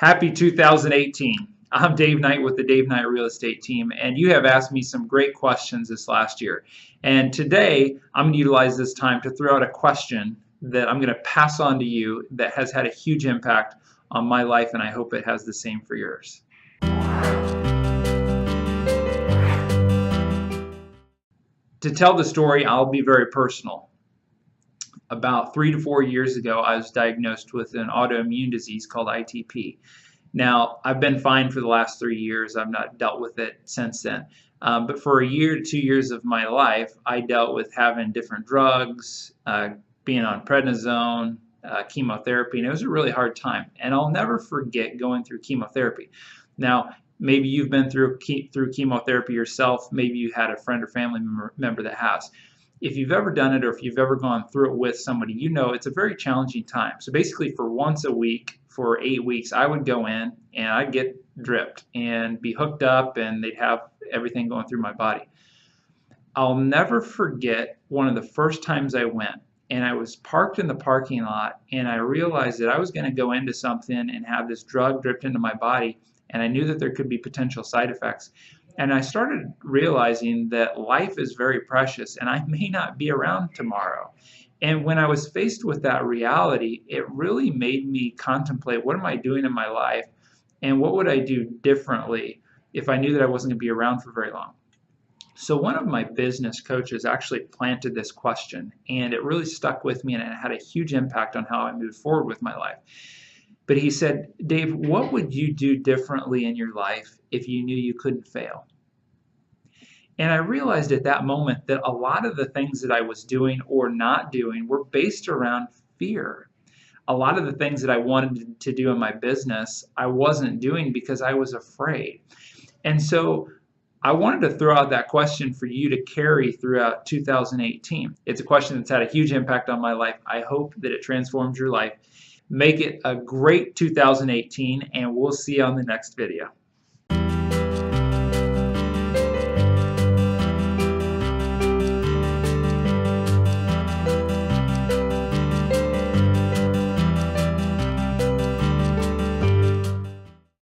Happy 2018. I'm Dave Knight with the Dave Knight Real Estate Team, and you have asked me some great questions this last year. And today, I'm going to utilize this time to throw out a question that I'm going to pass on to you that has had a huge impact on my life, and I hope it has the same for yours. To tell the story, I'll be very personal. About 3 to 4 years ago, I was diagnosed with an autoimmune disease called ITP. Now, I've been fine for the last 3 years. I've not dealt with it since then. But for a year to 2 years of my life, I dealt with having different drugs, being on prednisone, chemotherapy, and it was a really hard time. And I'll never forget going through chemotherapy. Now, maybe you've been through chemotherapy yourself. Maybe you had a friend or family member that has. If you've ever done it or if you've ever gone through it with somebody, you know it's a very challenging time. So basically for once a week, for 8 weeks, I would go in and I'd get dripped and be hooked up and they'd have everything going through my body. I'll never forget one of the first times I went, and I was parked in the parking lot and I realized that I was going to go into something and have this drug dripped into my body, and I knew that there could be potential side effects. And I started realizing that life is very precious and I may not be around tomorrow. And when I was faced with that reality, it really made me contemplate, what am I doing in my life and what would I do differently if I knew that I wasn't going to be around for very long? So one of my business coaches actually planted this question, and it really stuck with me and it had a huge impact on how I moved forward with my life. But he said, Dave, what would you do differently in your life if you knew you couldn't fail? And I realized at that moment that a lot of the things that I was doing or not doing were based around fear. A lot of the things that I wanted to do in my business, I wasn't doing because I was afraid. And so I wanted to throw out that question for you to carry throughout 2018. It's a question that's had a huge impact on my life. I hope that it transforms your life. Make it a great 2018, and we'll see you on the next video.